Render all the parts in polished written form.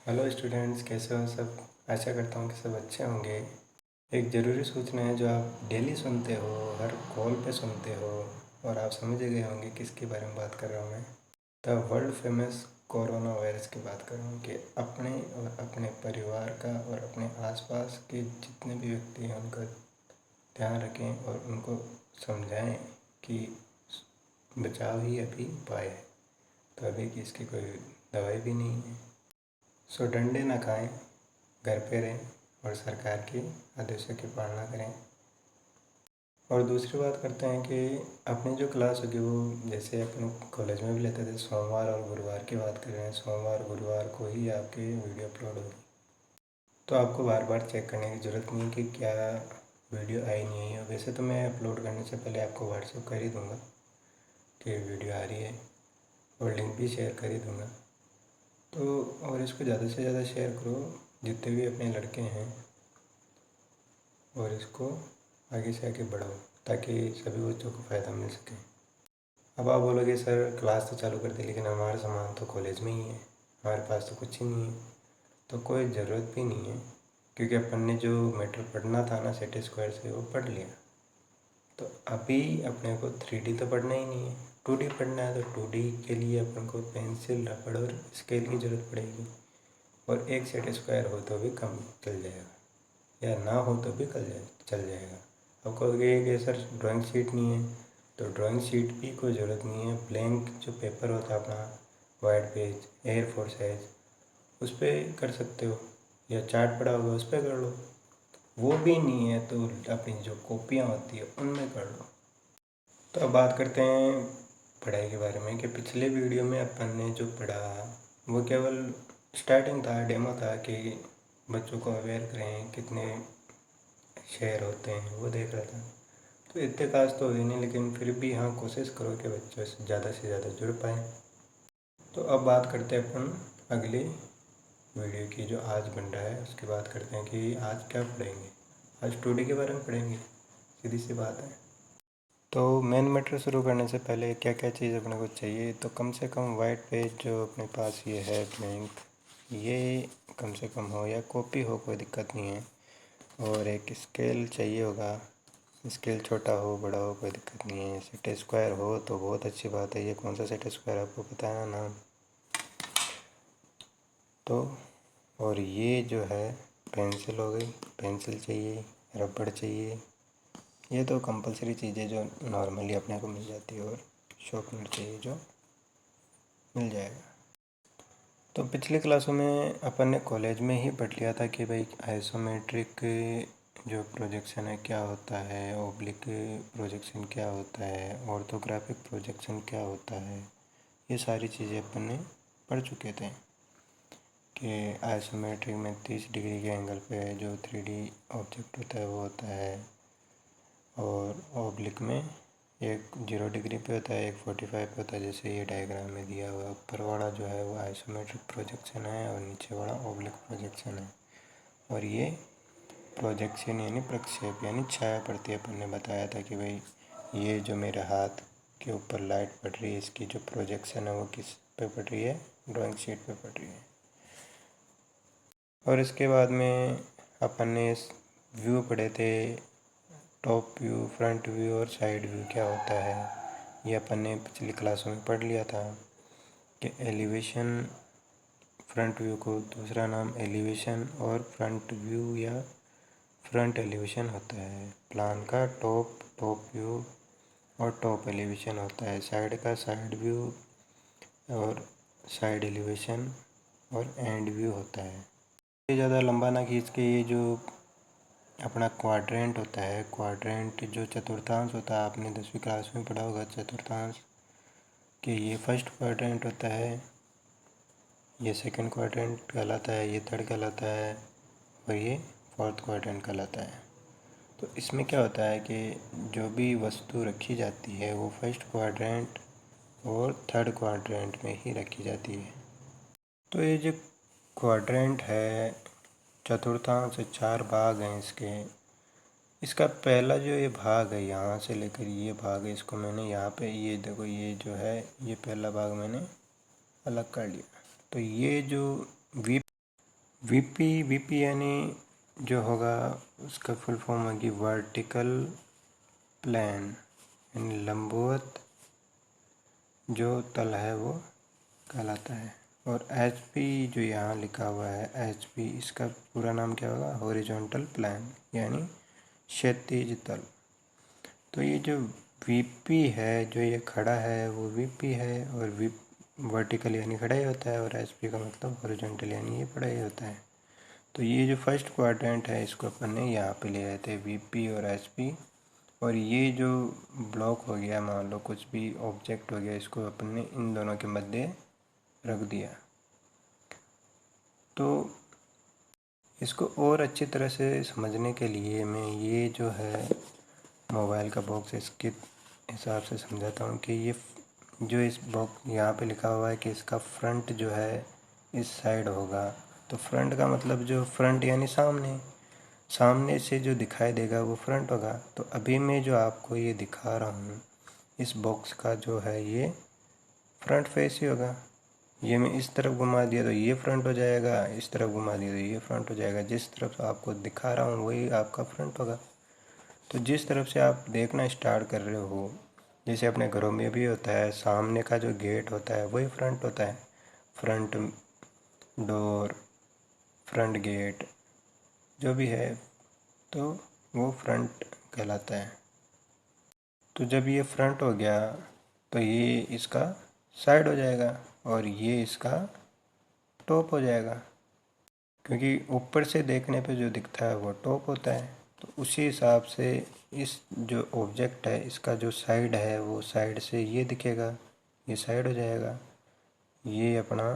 Hello students, कैसे हो सब। आशा करता हूँ कि सब अच्छे होंगे। एक ज़रूरी सूचना है जो आप डेली सुनते हो, हर कॉल पे सुनते हो, और आप समझ गए होंगे किसके बारे में बात कर रहा हूँ मैं। The world famous corona virus की बात कर रहा हूँ कि अपने और अपने परिवार का और अपने आसपास के जितने भी व्यक्ति हैं उनका ध्यान रखें और उनको समझाएं कि बचाव ही अभी उपाय है। तो अभी की इसकी कोई दवाई भी नहीं है। सो डंडे ना खाएं, घर पे रहें और सरकार के आदेशों की पालना करें। और दूसरी बात करते हैं कि अपनी जो क्लास होगी वो जैसे अपन कॉलेज में भी लेते थे, सोमवार और गुरुवार की बात कर रहे हैं। सोमवार गुरुवार को ही आपकी वीडियो अपलोड होगी, तो आपको बार बार चेक करने की ज़रूरत नहीं कि क्या वीडियो आई नहीं है। वैसे तो मैं अपलोड करने से पहले आपको व्हाट्सएप कर ही दूँगा कि वीडियो आ रही है, और लिंक भी शेयर कर ही दूँगा। तो और इसको ज़्यादा से ज़्यादा शेयर करो जितने भी अपने लड़के हैं, और इसको आगे से आगे बढ़ाओ ताकि सभी बच्चों को फ़ायदा मिल सके। अब आप बोलोगे सर क्लास तो चालू कर दी लेकिन हमारा सामान तो कॉलेज में ही है, हमारे पास तो कुछ ही नहीं है। तो कोई ज़रूरत भी नहीं है, क्योंकि अपन ने जो मैटर पढ़ना था ना सेट स्क्वायर से वो पढ़ लिया। तो अभी अपने को 3D तो पढ़ना ही नहीं है, 2D पढ़ना है। तो 2D के लिए अपन को पेंसिल, रबड़ और स्केल की ज़रूरत पड़ेगी। और एक सेट स्क्वायर हो तो भी कम चल जाएगा, या ना हो तो भी चल जाएगा। अब कहोगे कि सर ड्राइंग शीट नहीं है, तो ड्राइंग शीट की कोई ज़रूरत नहीं है। ब्लैंक जो पेपर होता है अपना, वाइट पेज, A4 साइज, उस पर कर सकते हो, या चार्ट पड़ा होगा उस पर कर लो। वो भी नहीं है तो अपनी जो कॉपियाँ होती है उनमें कर लो। तो अब बात करते हैं पढ़ाई के बारे में कि पिछले वीडियो में अपन ने जो पढ़ा वो केवल स्टार्टिंग था, डेमो था कि बच्चों को अवेयर करें कितने शेयर होते हैं, वो देख रहा था। तो इतने खास तो हुई नहीं, लेकिन फिर भी हाँ कोशिश करो कि बच्चों से ज़्यादा जुड़ पाएँ। तो अब बात करते हैं अपन अगले वीडियो की जो आज बन रहा है उसकी बात करते हैं कि आज क्या पढ़ेंगे। आज 2D के बारे में पढ़ेंगे, सीधी सी बात है। तो मेन मैटर शुरू करने से पहले क्या क्या चीज़ अपने को चाहिए, तो कम से कम वाइट पेज जो अपने पास ये है ब्लैंक, ये कम से कम हो, या कॉपी हो, कोई दिक्कत नहीं है। और एक स्केल चाहिए होगा, स्केल छोटा हो बड़ा हो कोई दिक्कत नहीं है। सेट स्क्वायर हो तो बहुत अच्छी बात है। ये कौन सा सेट स्क्वायर आपको पता है ना नाम। तो और ये जो है पेंसिल हो गई, पेंसिल चाहिए, रबड़ चाहिए। ये तो कंपलसरी चीज़ें जो नॉर्मली अपने को मिल जाती है। और शॉर्पनर चाहिए जो मिल जाएगा। तो पिछली क्लासों में अपन ने कॉलेज में ही पढ़ लिया था कि भाई आइसोमेट्रिक जो प्रोजेक्शन है क्या होता है, ओब्लिक प्रोजेक्शन क्या होता है, ऑर्थोग्राफिक प्रोजेक्शन क्या होता है। ये सारी चीज़ें अपन ने पढ़ चुके थे कि आइसोमेट्रिक में 30 डिग्री के एंगल पे जो 3D ऑब्जेक्ट होता है वो होता है, और ओब्लिक में एक 0 डिग्री पे होता है, एक 45 पे होता है, जैसे ये डायग्राम में दिया हुआ है। ऊपर वाला जो है वो आइसोमेट्रिक प्रोजेक्शन है और नीचे वाला ओब्लिक प्रोजेक्शन है। और ये प्रोजेक्शन यानी प्रक्षेप यानी छाया पड़ती है। अपन ने बताया था कि भाई ये जो मेरे हाथ के ऊपर लाइट पड़ रही है, इसकी जो प्रोजेक्शन है वो किस पे पड़ रही है, ड्राइंग शीट पे पड़ रही है। और इसके बाद में अपन ने व्यू पढ़े थे, टॉप व्यू, फ्रंट व्यू और साइड व्यू क्या होता है। ये अपन ने पिछली क्लासों में पढ़ लिया था कि एलिवेशन, फ्रंट व्यू को दूसरा नाम एलिवेशन और फ्रंट व्यू या फ्रंट एलिवेशन होता है। प्लान का टॉप व्यू और टॉप एलिवेशन होता है। साइड का साइड व्यू और साइड एलिवेशन और एंड व्यू होता है। ये ज़्यादा लंबा ना खींच के, ये जो अपना क्वाड्रेंट होता है, क्वाड्रेंट जो चतुर्थांश होता है, आपने 10वीं क्लास में पढ़ा होगा चतुर्थांश, कि ये फर्स्ट क्वाड्रेंट होता है, ये सेकंड क्वाड्रेंट कहलाता है, ये थर्ड कहलाता है, और ये फोर्थ क्वाड्रेंट कहलाता है। तो इसमें क्या होता है कि जो भी वस्तु रखी जाती है वो फर्स्ट क्वाड्रेंट और थर्ड क्वाड्रेंट में ही रखी जाती है। तो ये जो क्वाड्रेंट है, चतुर्थांश, 4 भाग हैं इसके। इसका पहला जो ये भाग है, यहाँ से लेकर ये भाग है, इसको मैंने यहाँ पे, ये देखो, ये जो है ये पहला भाग मैंने अलग कर लिया। तो ये जो वी वीपी यानी जो होगा उसका फुल फॉर्म होगी वर्टिकल प्लेन, यानी लंबवत जो तल है वो कहलाता है। और एचपी जो यहाँ लिखा हुआ है एचपी, इसका पूरा नाम क्या होगा? हॉरिजॉन्टल प्लेन, यानी क्षैतिज तल। तो ये जो वीपी है, जो ये खड़ा है वो वीपी है, और वर्टिकल यानी खड़ा ही होता है, और एचपी का मतलब हॉरिजॉन्टल यानी ये खड़ा ही होता है। तो ये जो फर्स्ट क्वाड्रेंट है इसको अपन ने यहाँ पे ले आए थे, वीपी और एचपी। और ये जो ब्लॉक हो गया, मान लो कुछ भी ऑब्जेक्ट हो गया, इसको अपन ने इन दोनों के मध्य रख दिया। तो इसको और अच्छी तरह से समझने के लिए मैं ये जो है मोबाइल का बॉक्स, इसके हिसाब से समझाता हूँ कि ये जो इस बॉक्स यहाँ पे लिखा हुआ है कि इसका फ्रंट जो है इस साइड होगा। तो फ्रंट का मतलब जो फ्रंट यानी सामने से जो दिखाई देगा वो फ्रंट होगा। तो अभी मैं जो आपको ये दिखा रहा हूँ इस बॉक्स का जो है ये फ्रंट फेस ही होगा। ये मैं इस तरफ घुमा दिया तो ये फ्रंट हो जाएगा, इस तरफ घुमा दिया तो ये फ्रंट हो जाएगा। जिस तरफ आपको दिखा रहा हूँ वही आपका फ्रंट होगा। तो जिस तरफ से आप देखना स्टार्ट कर रहे हो, जैसे अपने घरों में भी होता है, सामने का जो गेट होता है वही फ्रंट होता है। फ्रंट डोर, फ्रंट गेट जो भी है तो वो फ्रंट कहलाता है। तो जब ये फ्रंट हो गया तो ये इसका साइड हो जाएगा और ये इसका टॉप हो जाएगा, क्योंकि ऊपर से देखने पे जो दिखता है वो टॉप होता है। तो उसी हिसाब से इस जो ऑब्जेक्ट है इसका जो साइड है वो साइड से ये दिखेगा, ये साइड हो जाएगा, ये अपना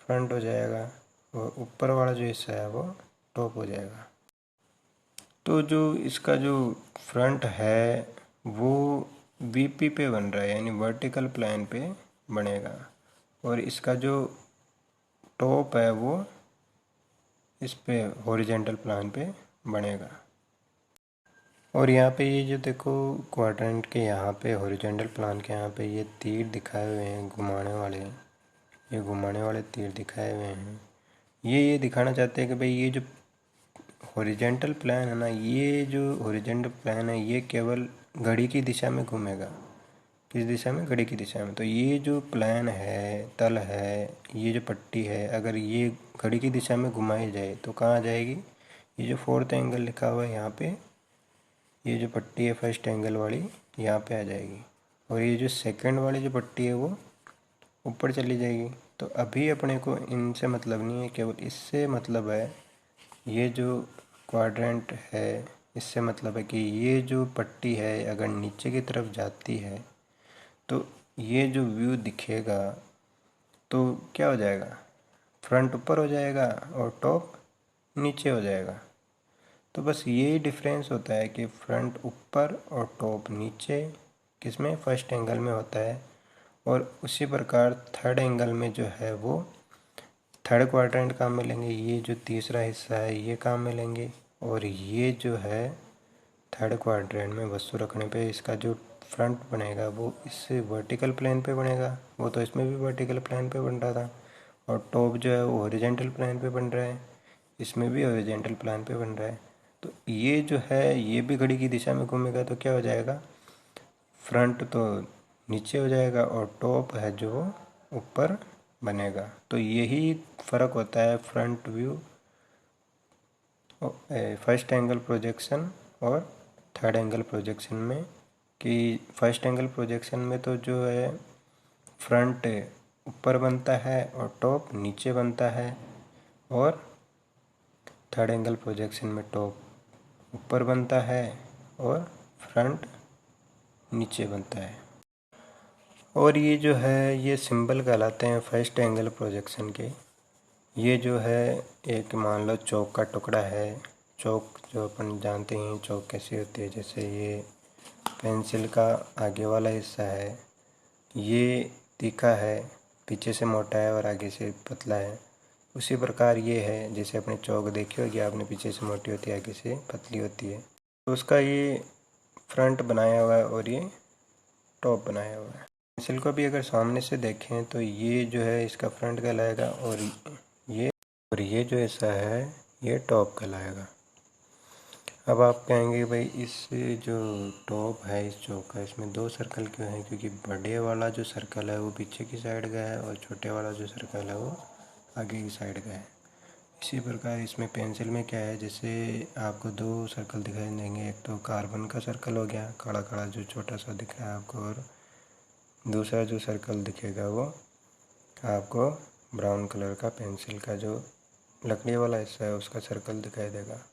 फ्रंट हो जाएगा, और ऊपर वाला जो हिस्सा है वो टॉप हो जाएगा। तो जो इसका जो फ्रंट है वो वीपी पे बन रहा है, यानी वर्टिकल प्लेन पे बनेगा, और इसका जो टॉप है वो इस पे हॉरिजॉन्टल प्लेन पे बनेगा। और यहाँ पे ये जो देखो क्वाड्रेंट के यहाँ पे हॉरिजॉन्टल प्लेन के यहाँ पे ये तीर दिखाए हुए हैं घुमाने वाले, ये घुमाने वाले तीर दिखाए हुए हैं। ये दिखाना चाहते हैं कि भाई ये जो हॉरिजॉन्टल प्लेन है ना, ये जो हॉरिजॉन्टल प्लेन है ये केवल घड़ी की दिशा में घूमेगा। किस दिशा में? घड़ी की दिशा में। तो ये जो प्लेन है, तल है, ये जो पट्टी है, अगर ये घड़ी की दिशा में घुमाई जाए तो कहाँ आ जाएगी? ये जो फोर्थ एंगल लिखा हुआ है यहाँ पे, ये जो पट्टी है फर्स्ट एंगल वाली यहाँ पे आ जाएगी, और ये जो सेकंड वाली जो पट्टी है वो ऊपर चली जाएगी। तो अभी अपने को इनसे मतलब नहीं है, केवल इससे मतलब है। ये जो क्वाड्रेंट है इससे मतलब है कि ये जो पट्टी है अगर नीचे की तरफ जाती है तो ये जो व्यू दिखेगा तो क्या हो जाएगा? फ्रंट ऊपर हो जाएगा और टॉप नीचे हो जाएगा। तो बस यही डिफरेंस होता है कि फ्रंट ऊपर और टॉप नीचे किसमें? फर्स्ट एंगल में होता है। और उसी प्रकार थर्ड एंगल में जो है वो थर्ड क्वाड्रेंट काम में लेंगे, ये जो तीसरा हिस्सा है ये काम में लेंगे, और ये जो है थर्ड क्वाड्रेंट में वस्तु रखने पे इसका जो फ्रंट बनेगा वो इससे वर्टिकल प्लेन पे बनेगा। वो तो इसमें भी वर्टिकल प्लेन पे बन रहा था, और टॉप जो है वो हॉरिजॉन्टल प्लेन पे बन रहा है, इसमें भी हॉरिजॉन्टल प्लेन पे बन रहा है। तो ये जो है ये भी घड़ी की दिशा में घूमेगा तो क्या हो जाएगा? फ्रंट तो नीचे हो जाएगा और टॉप है जो ऊपर बनेगा। तो यही फ़र्क होता है front view, first angle projection और थर्ड एंगल प्रोजेक्शन में। कि फर्स्ट एंगल प्रोजेक्शन में तो जो है फ्रंट ऊपर बनता है और टॉप नीचे बनता है, और थर्ड एंगल प्रोजेक्शन में टॉप ऊपर बनता है और फ्रंट नीचे बनता है। और ये जो है ये सिंबल कहलाते हैं फर्स्ट एंगल प्रोजेक्शन के। ये जो है एक मान लो चौक का टुकड़ा है। चौक जो अपन जानते हैं चौक कैसी होती है, जैसे ये पेंसिल का आगे वाला हिस्सा है, ये तीखा है, पीछे से मोटा है और आगे से पतला है। उसी प्रकार ये है, जैसे अपने चौक देखी होगी आपने, पीछे से मोटी होती है आगे से पतली होती है। तो उसका ये फ्रंट बनाया हुआ है और ये टॉप बनाया हुआ है। पेंसिल को भी अगर सामने से देखें तो ये जो है इसका फ्रंट कहलाएगा, और ये और ये जो हिस्सा है ये टॉप कहलाएगा। अब आप कहेंगे भाई इस जो टॉप है इस चौक का, इसमें 2 सर्कल क्यों हैं? क्योंकि बड़े वाला जो सर्कल है वो पीछे की साइड का है और छोटे वाला जो सर्कल है वो आगे की साइड का है। इसी प्रकार इसमें पेंसिल में क्या है, जैसे आपको 2 सर्कल दिखाई देंगे, एक तो कार्बन का सर्कल हो गया खड़ा खड़ा जो छोटा सा दिख रहा है आपको, और दूसरा जो सर्कल दिखेगा वो आपको ब्राउन कलर का पेंसिल का जो लकड़ी वाला हिस्सा है उसका सर्कल दिखाई देगा।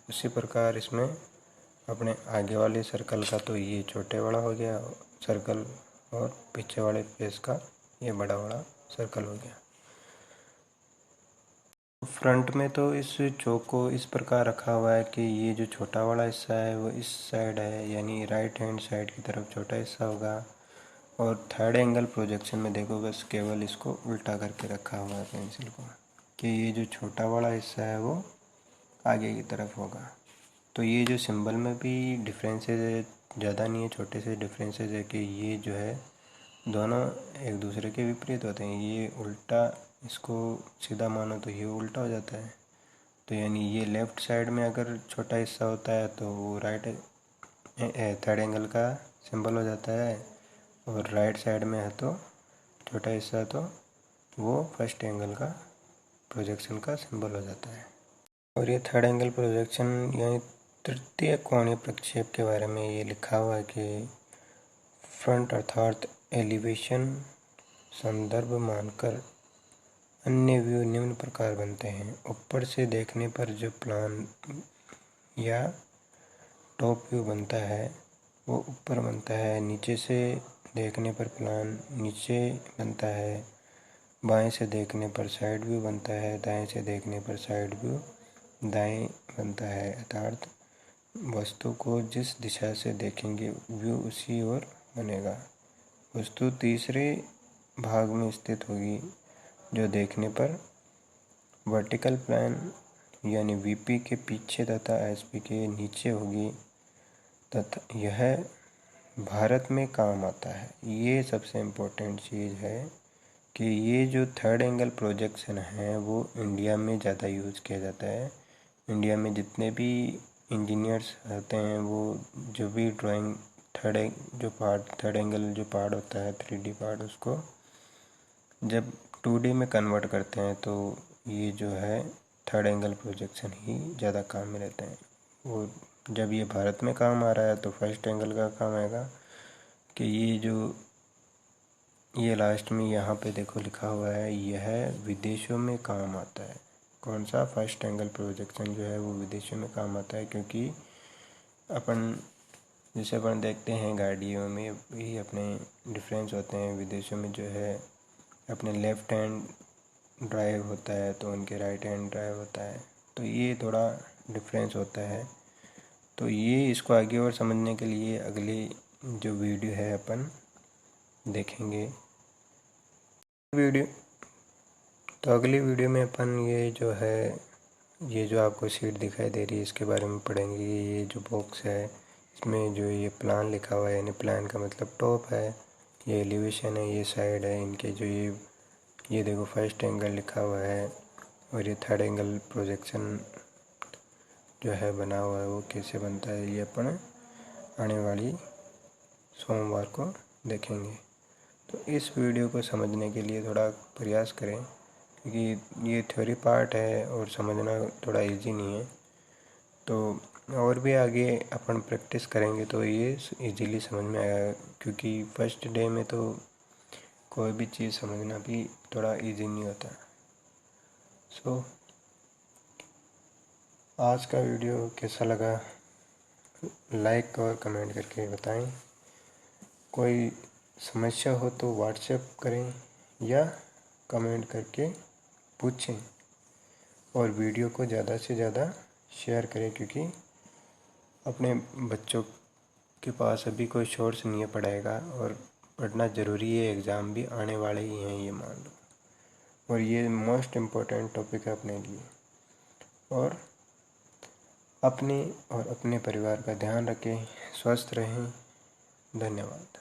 उसी प्रकार इसमें अपने आगे वाले सर्कल का तो ये छोटे वाला हो गया सर्कल, और पीछे वाले फेस का ये बड़ा वाला सर्कल हो गया। फ्रंट में तो इस चौक को इस प्रकार रखा हुआ है कि ये जो छोटा वाला हिस्सा है वो इस साइड है, यानी राइट हैंड साइड की तरफ छोटा हिस्सा होगा। और थर्ड एंगल प्रोजेक्शन में देखो बस केवल इसको उल्टा करके रखा हुआ है पेंसिल को, कि ये जो छोटा वाला हिस्सा है वो आगे की तरफ होगा। तो ये जो सिंबल में भी डिफरेंसेस है, ज़्यादा नहीं है, छोटे से डिफरेंसेस है कि ये जो है दोनों एक दूसरे के विपरीत होते हैं। ये उल्टा, इसको सीधा मानो तो ये उल्टा हो जाता है। तो यानी ये लेफ़्ट साइड में अगर छोटा हिस्सा होता है तो वो राइट थर्ड एंगल का सिंबल हो जाता है, और राइट साइड में है तो छोटा हिस्सा तो वो फर्स्ट एंगल का प्रोजेक्शन का सिंबल हो जाता है। और ये थर्ड एंगल प्रोजेक्शन यानी तृतीय कोणीय प्रक्षेप के बारे में ये लिखा हुआ है कि फ्रंट अर्थात एलिवेशन संदर्भ मानकर अन्य व्यू निम्न प्रकार बनते हैं। ऊपर से देखने पर जो प्लान या टॉप व्यू बनता है वो ऊपर बनता है, नीचे से देखने पर प्लान नीचे बनता है, बाएं से देखने पर साइड व्यू बनता है, दाएं से देखने पर साइड व्यू दाएं बनता है। अर्थात वस्तु को जिस दिशा से देखेंगे व्यू उसी ओर बनेगा। वस्तु तीसरे भाग में स्थित होगी जो देखने पर वर्टिकल प्लान यानी वीपी के पीछे तथा एसपी के नीचे होगी, तथा यह भारत में काम आता है। ये सबसे इम्पोर्टेंट चीज़ है कि ये जो थर्ड एंगल प्रोजेक्शन है वो इंडिया में ज़्यादा यूज़ किया जाता है। इंडिया में जितने भी इंजीनियर्स होते हैं वो जो भी ड्राइंग थर्ड एंगल जो पार्ट होता है 3D पार्ट, उसको जब 2D में कन्वर्ट करते हैं तो ये जो है थर्ड एंगल प्रोजेक्शन ही ज़्यादा काम में रहते हैं। वो जब ये भारत में काम आ रहा है तो फर्स्ट एंगल का काम आएगा कि ये लास्ट में यहाँ पे देखो लिखा हुआ है यह विदेशों में काम आता है। कौन सा? फर्स्ट एंगल प्रोजेक्शन जो है वो विदेशों में काम आता है, क्योंकि जैसे अपन देखते हैं गाड़ियों में भी अपने डिफरेंस होते हैं। विदेशों में जो है अपने लेफ़्ट हैंड ड्राइव होता है तो उनके राइट हैंड ड्राइव होता है, तो ये थोड़ा डिफरेंस होता है। तो ये इसको आगे और समझने के लिए अगली जो वीडियो है अपन देखेंगे अगली वीडियो में अपन ये जो आपको शीट दिखाई दे रही है इसके बारे में पढ़ेंगे। ये जो बॉक्स है इसमें जो ये प्लान लिखा हुआ है, यानी प्लान का मतलब टॉप है, ये एलिवेशन है, ये साइड है, इनके जो ये देखो फर्स्ट एंगल लिखा हुआ है, और ये थर्ड एंगल प्रोजेक्शन जो है बना हुआ है वो कैसे बनता है ये अपन आने वाली सोमवार को देखेंगे। तो इस वीडियो को समझने के लिए थोड़ा प्रयास करें, क्योंकि ये थ्योरी पार्ट है और समझना थोड़ा इजी नहीं है। तो और भी आगे अपन प्रैक्टिस करेंगे तो ये इजीली समझ में आएगा, क्योंकि फर्स्ट डे में तो कोई भी चीज़ समझना भी थोड़ा इजी नहीं होता। सो आज का वीडियो कैसा लगा लाइक और कमेंट करके बताएं। कोई समस्या हो तो व्हाट्सएप करें या कमेंट करके पूछें, और वीडियो को ज़्यादा से ज़्यादा शेयर करें, क्योंकि अपने बच्चों के पास अभी कोई सोर्स नहीं है पढ़ाई का, और पढ़ना ज़रूरी है, एग्ज़ाम भी आने वाले ही हैं ये मान लो, और ये मोस्ट इम्पोर्टेंट टॉपिक है अपने लिए। और अपने और अपने परिवार का ध्यान रखें, स्वस्थ रहें। धन्यवाद।